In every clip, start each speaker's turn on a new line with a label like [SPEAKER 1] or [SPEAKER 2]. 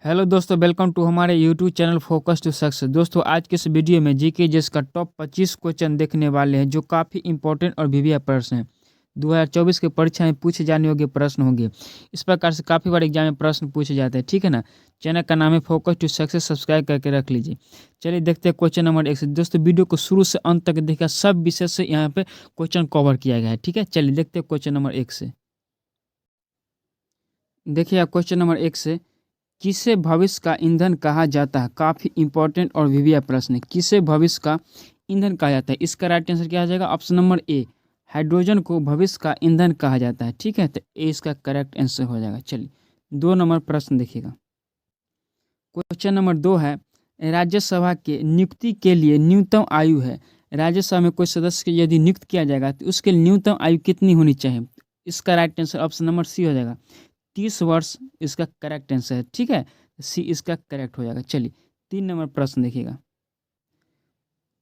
[SPEAKER 1] Hello दोस्तों, welcome to हमारे YouTube channel focus to success. दोस्तों, आज के इस वीडियो में जीके जीएस का टॉप 25 क्वेश्चन देखने वाले हैं जो काफ़ी इंपॉर्टेंट और वीवीआई प्रश्न हैं। 2024 के परीक्षा में पूछे जाने योग्य प्रश्न होंगे। इस प्रकार से काफ़ी बार एग्जाम में प्रश्न पूछे जाते हैं, ठीक है ना। चैनल का नाम है फोकस टू सक्सेस, सब्सक्राइब करके रख लीजिए। चलिए देखते हैं क्वेश्चन नंबर 1 से। दोस्तों, वीडियो को शुरू से अंत तक देखा, सब विषय से यहाँ पे क्वेश्चन कवर किया गया है, ठीक है। चलिए देखते हैं क्वेश्चन नंबर 1 से। देखिए आप क्वेश्चन नंबर 1 से, किसे भविष्य का ईंधन कहा जाता है? काफ़ी इंपॉर्टेंट और वीवीआई प्रश्न है। किसे भविष्य का ईंधन कहा जाता है? इसका राइट आंसर क्या आ जाएगा? ऑप्शन नंबर ए, हाइड्रोजन को भविष्य का ईंधन कहा जाता है, ठीक है। तो ए इसका करेक्ट आंसर हो जाएगा। चलिए 2 नंबर प्रश्न देखिएगा। क्वेश्चन नंबर 2 है, राज्यसभा के नियुक्ति के लिए न्यूनतम आयु है। राज्यसभा में कोई सदस्य के यदि नियुक्त किया जाएगा तो उसके लिए न्यूनतम आयु कितनी होनी चाहिए? इसका right answer option number C हो जाएगा, 30 वर्ष इसका करेक्ट आंसर है, ठीक है। सी इसका करेक्ट हो जाएगा। चलिए 3 नंबर प्रश्न देखिएगा।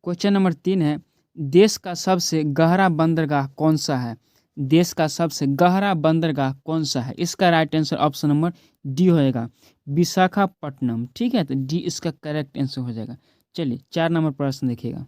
[SPEAKER 1] क्वेश्चन नंबर 3 है, देश का सबसे गहरा बंदरगाह कौन सा है? देश का सबसे गहरा बंदरगाह कौन सा है? इसका right answer option number D हो जाएगा, विशाखापट्टनम, ठीक है। तो डी इसका करेक्ट आंसर हो जाएगा। चलिए 4 नंबर प्रश्न देखिएगा।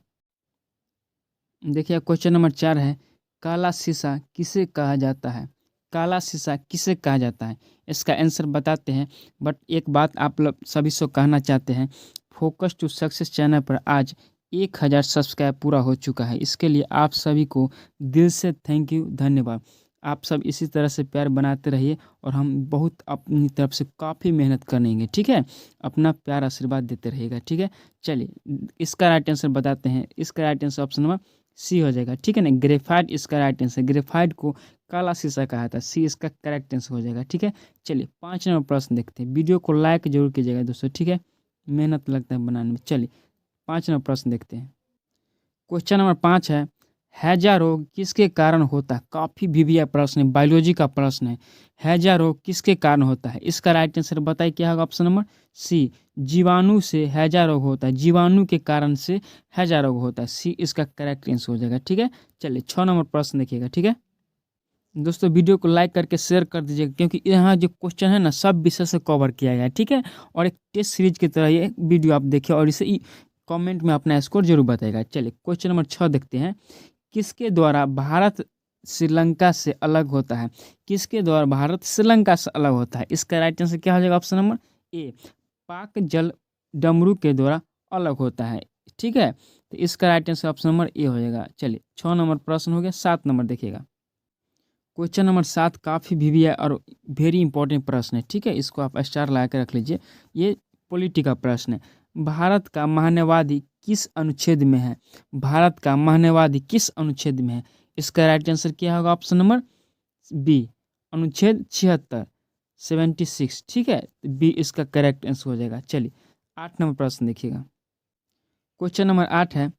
[SPEAKER 1] देखिए क्वेश्चन नंबर 4 है, काला शीशा किसे कहा जाता है? काला शीशा किसे कहा जाता है? इसका आंसर बताते हैं, बट एक बात आप लोग सभी से कहना चाहते हैं, फोकस टू सक्सेस चैनल पर आज 1000 सब्सक्राइब पूरा हो चुका है। इसके लिए आप सभी को दिल से थैंक यू, धन्यवाद। आप सब इसी तरह से प्यार बनाते रहिए और हम बहुत अपनी तरफ से काफ़ी मेहनत करेंगे, ठीक है। अपना प्यार आशीर्वाद देते रहिएगा, ठीक है। चलिए इसका राइट आंसर बताते हैं। इसका right answer option number C हो जाएगा, ठीक है ना। ग्रेफाइट इसका राइट आंसर, ग्रेफाइट को काला शीशा कहा था, सी इसका करेक्ट आंसर हो जाएगा, ठीक है। चलिए 5 नंबर प्रश्न देखते हैं। वीडियो को लाइक जरूर कीजिएगा दोस्तों, ठीक है, मेहनत लगता है बनाने में। चलिए 5 नंबर प्रश्न देखते हैं। क्वेश्चन नंबर 5 है, हैजा रोग किसके कारण होता है? काफ़ी वीवीआई प्रश्न है, बायोलॉजी का प्रश्न है। हैजा रोग किसके कारण होता है? इसका राइट आंसर बताइए क्या होगा? ऑप्शन नंबर सी, जीवाणु से हैजा रोग होता है, जीवाणु के कारण से हैजा रोग होता है। सी इसका करेक्ट आंसर हो जाएगा, ठीक है। चलिए 6 नंबर प्रश्न देखिएगा, ठीक है। दोस्तों, वीडियो को लाइक करके शेयर कर दीजिएगा, क्योंकि यहाँ जो क्वेश्चन है ना, सब विषय से कवर किया गया है, ठीक है। और एक टेस्ट सीरीज की तरह ये वीडियो आप देखिए और इसे कमेंट में अपना स्कोर जरूर बताएगा। चलिए क्वेश्चन नंबर 6 देखते हैं। किसके द्वारा भारत श्रीलंका से अलग होता है? किसके द्वारा भारत श्रीलंका से अलग होता है? इसका राइट आंसर क्या हो जाएगा? ऑप्शन नंबर ए, पाक जल डमरू के द्वारा अलग होता है, ठीक है। तो इसका right answer option number A हो जाएगा। चलिए 6 नंबर प्रश्न हो गया। 7 नंबर देखिएगा। क्वेश्चन नंबर 7 काफ़ी वीवीआई और वेरी इंपॉर्टेंट प्रश्न है, ठीक है। इसको आप स्टार लगा के रख लीजिए। ये पॉलिटी का प्रश्न है। भारत का महान्यवादी किस अनुच्छेद में है? भारत का महान्यवादी किस अनुच्छेद में है? इसका राइट आंसर क्या होगा? ऑप्शन नंबर बी, अनुच्छेद 76, 76, ठीक है। बी इसका करेक्ट आंसर हो जाएगा। चलिए 8 नंबर प्रश्न देखिएगा। क्वेश्चन नंबर 8 है,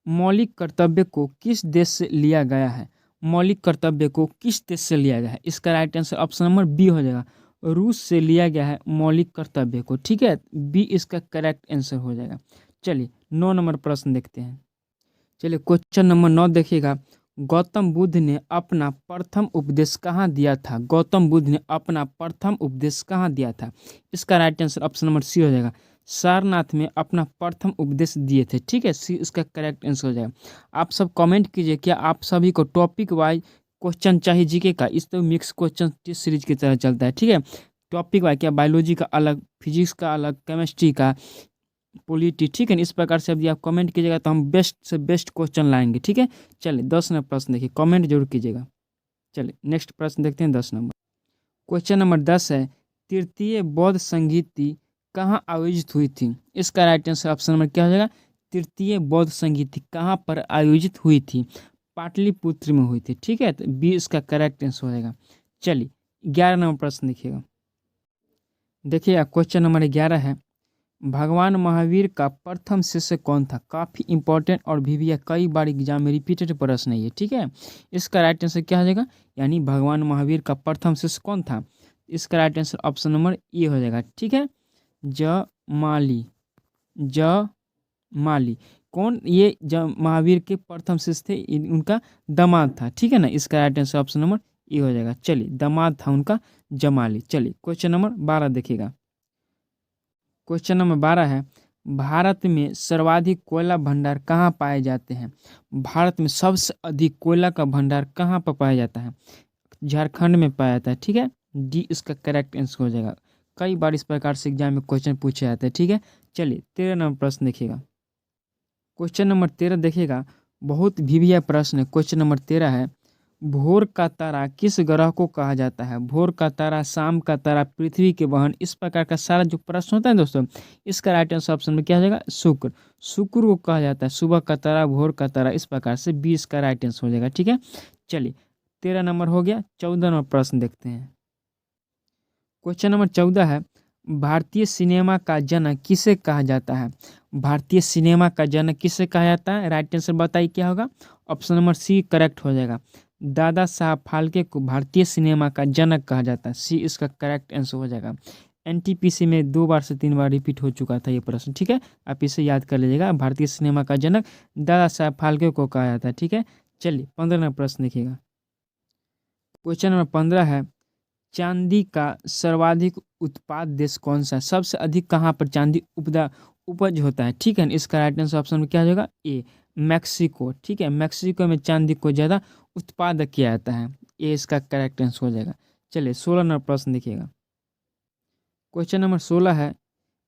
[SPEAKER 1] मौलिक कर्तव्य को किस देश से लिया गया है? मौलिक कर्तव्य को किस देश से लिया गया है? इसका right answer option number B हो जाएगा, रूस से लिया गया है मौलिक कर्तव्य को, ठीक है। बी इसका करेक्ट आंसर हो जाएगा। चलिए 9 नंबर प्रश्न देखते हैं। चलिए क्वेश्चन नंबर 9 देखिएगा। गौतम बुद्ध ने अपना प्रथम उपदेश कहाँ दिया था? गौतम बुद्ध ने अपना प्रथम उपदेश कहाँ दिया था? इसका right answer option number C हो जाएगा, सारनाथ में अपना प्रथम उपदेश दिए थे, ठीक है। सी इसका करेक्ट आंसर हो जाएगा। आप सब कमेंट कीजिए, क्या आप सभी को टॉपिक वाइज क्वेश्चन चाहिए जीके का? इस तो मिक्स क्वेश्चन टेस्ट सीरीज की तरह चलता है, ठीक है। टॉपिक वाइज, क्या बायोलॉजी का अलग, फिजिक्स का अलग, केमिस्ट्री का, पॉलिटी, ठीक है। इस प्रकार से यदि आप कमेंट कीजिएगा तो हम बेस्ट से बेस्ट क्वेश्चन लाएंगे, ठीक है। चलिए 10 नंबर प्रश्न देखिए, कमेंट जरूर कीजिएगा। चलिए नेक्स्ट प्रश्न देखते हैं 10 नंबर। क्वेश्चन नंबर 10 है, तृतीय बौद्ध संगीति कहाँ आयोजित हुई थी? इसका राइट आंसर ऑप्शन नंबर क्या हो जाएगा? तृतीय बौद्ध संगीति कहाँ पर आयोजित हुई थी? पाटलिपुत्र में हुई थी, ठीक है। तो बी इसका करेक्ट आंसर हो जाएगा। चलिए 11 नंबर प्रश्न देखिएगा। देखिए क्वेश्चन नंबर 11 है, भगवान महावीर का प्रथम शिष्य कौन था? काफ़ी इंपॉर्टेंट और वीवीआई कई बार एग्जाम में रिपीटेड प्रश्न है ये, ठीक है। इसका राइट आंसर क्या हो जाएगा? यानी भगवान महावीर का प्रथम शिष्य कौन था? इसका right answer option number A हो जाएगा, ठीक है, जमाली। जमाली कौन? ये महावीर के प्रथम शिष्य थे, उनका दामाद था, ठीक है ना। इसका right answer option number A हो जाएगा। चलिए दामाद था उनका, जमाली। चलिए क्वेश्चन नंबर 12 देखिएगा। क्वेश्चन नंबर 12 है, भारत में सर्वाधिक कोयला भंडार कहाँ पाए जाते हैं? भारत में सबसे अधिक कोयला का भंडार कहाँ पर पाया जाता है? झारखंड में पाया जाता है। ठीक है, डी इसका करेक्ट आंसर हो जाएगा। कई बार इस प्रकार से एग्जाम में क्वेश्चन पूछे जाते हैं। ठीक है, चलिए 13 नंबर प्रश्न देखिएगा। क्वेश्चन नंबर 13 देखिएगा, बहुत भी प्रश्न है। क्वेश्चन नंबर 13 है, भोर का तारा किस ग्रह को कहा जाता है? भोर का तारा, शाम का तारा, पृथ्वी के वाहन, इस प्रकार का सारा जो प्रश्न होता है दोस्तों, इसका राइट आंसर ऑप्शन में क्या हो जाएगा? शुक्र। शुक्र को कहा जाता है सुबह का तारा, भोर का तारा, इस प्रकार से 20 का राइट आंसर हो जाएगा। ठीक है, चलिए 13 नंबर हो गया। 14 नंबर प्रश्न देखते हैं। क्वेश्चन नंबर 14 है, भारतीय सिनेमा का जनक किसे कहा जाता है? भारतीय सिनेमा का जनक किसे कहा जाता है? राइट आंसर बताइए क्या होगा? ऑप्शन नंबर सी करेक्ट हो जाएगा। दादा साहब फाल्के को भारतीय सिनेमा का जनक कहा जाता है। सी इसका करेक्ट आंसर हो जाएगा। एनटीपीसी में 2 बार से 3 बार रिपीट हो चुका था ये प्रश्न। ठीक है, आप इसे याद कर लीजिएगा। भारतीय सिनेमा का जनक दादा साहब फाल्के को कहा जाता है। ठीक है, चलिए 15 नंबर प्रश्न देखिएगा। क्वेश्चन नंबर 15 है, चांदी का सर्वाधिक उत्पाद देश कौन सा है? सबसे अधिक कहाँ पर चांदी उपज होता है? ठीक है, इसका राइट आंसर ऑप्शन में क्या हो जाएगा? ए मैक्सिको। ठीक है, मैक्सिको में चांदी को ज़्यादा उत्पादक किया जाता है। ये इसका करेक्ट आंसर हो जाएगा। चलिए 16 नंबर प्रश्न देखिएगा। क्वेश्चन नंबर 16 है,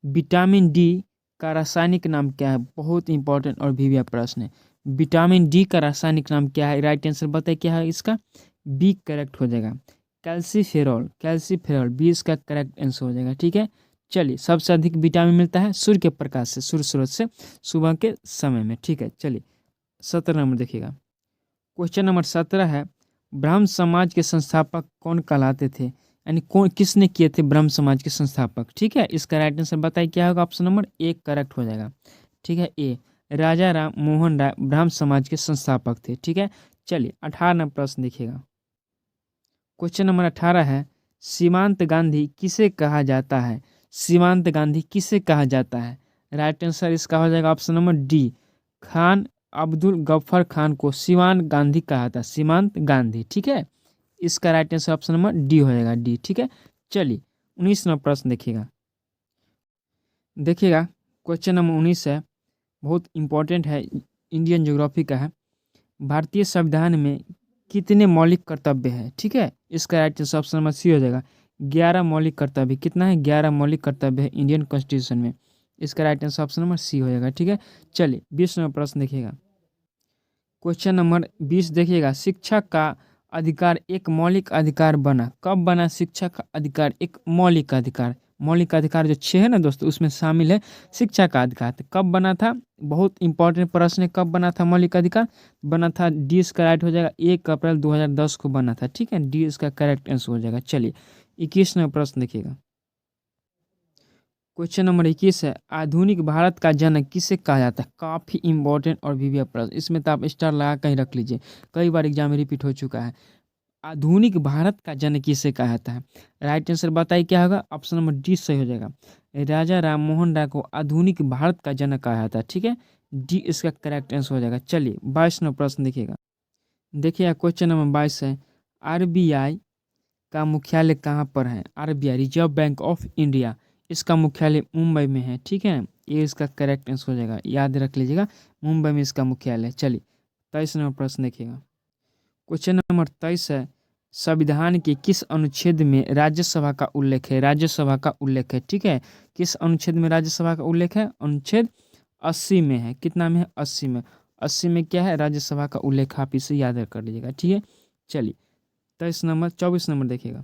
[SPEAKER 1] विटामिन डी का रासायनिक नाम क्या है? बहुत इंपॉर्टेंट और भी प्रश्न है। विटामिन डी का रासायनिक नाम क्या है? राइट आंसर बताइए क्या है इसका? बी करेक्ट हो जाएगा। कैल्सीफेरॉल, कैल्सीफेरॉल, बी इसका करेक्ट आंसर हो जाएगा। ठीक है, चलिए सबसे अधिक विटामिन मिलता है सूर्य के प्रकाश से, सूर्य स्रोत से, सुबह के समय में। ठीक है, चलिए 17 नंबर देखिएगा। क्वेश्चन नंबर 17 है, ब्रह्म समाज के संस्थापक कौन कहलाते थे? यानी कौन, किसने किए थे ब्रह्म समाज के संस्थापक? ठीक है, इसका राइट आंसर बताइए क्या होगा? ऑप्शन नंबर ए करेक्ट हो जाएगा। ठीक है, ए राजा राम मोहन राय ब्रह्म समाज के संस्थापक थे। ठीक है, चलिए 18 नंबर प्रश्न देखिएगा। क्वेश्चन नंबर 18 है, सीमांत गांधी किसे कहा जाता है? सीमांत गांधी किसे कहा जाता है? राइट आंसर इसका हो जाएगा option number D, Khan Abdul Ghaffar Khan को सीमांत गांधी कहा था। सीमांत गांधी। ठीक है, इसका right answer option number D हो जाएगा, डी। ठीक है, चलिए 19 नंबर प्रश्न देखिएगा। देखिएगा क्वेश्चन नंबर 19 है, बहुत इंपॉर्टेंट है, इंडियन ज्योग्राफी का है। भारतीय संविधान में कितने मौलिक कर्तव्य है? ठीक है, इसका right answer option number C हो जाएगा। 11 मौलिक कर्तव्य। कितना है? 11 मौलिक कर्तव्य है इंडियन कॉन्स्टिट्यूशन में। इसका right answer option number C हो जाएगा। ठीक है, चलिए 20 नंबर प्रश्न देखिएगा। क्वेश्चन नंबर 20 देखिएगा, शिक्षा का अधिकार एक मौलिक अधिकार बना। कब बना शिक्षा का अधिकार एक मौलिक अधिकार? मौलिक अधिकार जो 6 है ना दोस्तों, उसमें शामिल है शिक्षा का अधिकार। तो कब बना था? बहुत इंपॉर्टेंट प्रश्न है, कब बना था मौलिक अधिकार? बना था, डी इसका राइट हो जाएगा, 1 अप्रैल 2010 को बना था। ठीक है, डी इसका करेक्ट आंसर हो जाएगा। चलिए 21 नंबर प्रश्न देखिएगा। क्वेश्चन नंबर 21 है, आधुनिक भारत का जनक किसे कहा जाता है? काफ़ी इंपॉर्टेंट और भी प्रश्न, इसमें तो आप स्टार लगा कहीं रख लीजिए, कई बार एग्जाम में रिपीट हो चुका है। आधुनिक भारत का जनक किसे कहा जाता है? राइट आंसर बताइए क्या होगा? ऑप्शन नंबर डी सही हो जाएगा। राजा राम मोहन राय को आधुनिक भारत का जनक कहा जाता है। ठीक है, डी इसका करेक्ट आंसर हो जाएगा। चलिए 22 नंबर प्रश्न देखिएगा। देखिए क्वेश्चन नंबर 22 है, आरबीआई का मुख्यालय कहाँ पर है? RBI reserve bank of India, इसका मुख्यालय मुंबई में है। ठीक है, ये इसका करेक्ट आंसर हो जाएगा, याद रख लीजिएगा, मुंबई में इसका मुख्यालय है। चलिए 23 नंबर प्रश्न देखिएगा। क्वेश्चन नंबर 23 है, संविधान के किस अनुच्छेद में राज्यसभा का उल्लेख है? राज्यसभा का उल्लेख है। ठीक है, किस अनुच्छेद में राज्यसभा का उल्लेख है? अनुच्छेद 80 में है। कितना में है? 80 में। 80 में क्या है? राज्यसभा का उल्लेख। आप इसे याद कर लीजिएगा। ठीक है, चलिए 24 नंबर देखिएगा।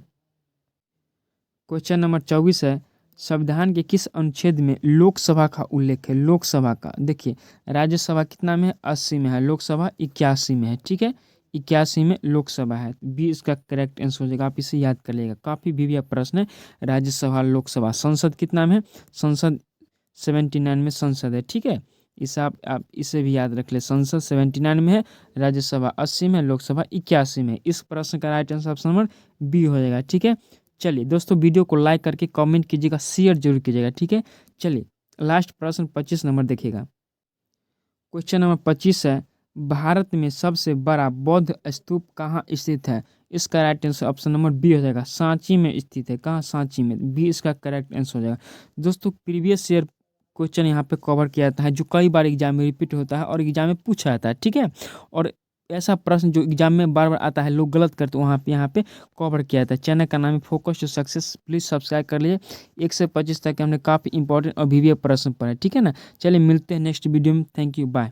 [SPEAKER 1] क्वेश्चन नंबर 24 है, संविधान के किस अनुच्छेद में लोकसभा का उल्लेख है? लोकसभा का, देखिए राज्यसभा कितना में है? 80 में है, लोकसभा 81 में है। ठीक है, 81 में लोकसभा है, बी इसका करेक्ट आंसर हो जाएगा। आप इसे याद कर लीजिएगा, काफ़ी भी प्रश्न है। राज्यसभा, लोकसभा, संसद कितना में है? संसद 79 में संसद है। ठीक है, इस आप इसे भी याद रख ले, संसद 79 में है, राज्यसभा 80 में, लोकसभा 81 में। इस प्रश्न का right answer option number B हो जाएगा। ठीक है, चलिए दोस्तों वीडियो को लाइक करके कमेंट कीजिएगा, शेयर जरूर कीजिएगा। ठीक है, चलिए लास्ट प्रश्न 25 नंबर देखिएगा। क्वेश्चन नंबर 25 है, भारत में सबसे बड़ा बौद्ध स्तूप कहाँ स्थित है? इसका right answer option number B हो जाएगा, सांची में स्थित है। कहाँ? सांची में। बी इसका करेक्ट आंसर हो जाएगा। दोस्तों प्रीवियस ईयर क्वेश्चन यहाँ पे कवर किया जाता है जो कई बार एग्जाम में रिपीट होता है और एग्जाम में पूछा जाता है, ठीक है। और ऐसा प्रश्न जो एग्जाम में बार बार आता है, लोग गलत करते हैं, वहाँ पे यहाँ पे कवर किया जाता है। चैनल का नाम है focus to success, please subscribe कर लीजिए। 1 से 25 तक हमने काफ़ी इंपॉर्टेंट और वीवीए प्रश्न पढ़े, ठीक है ना। चलिए मिलते हैं नेक्स्ट वीडियो में। Thank you, bye.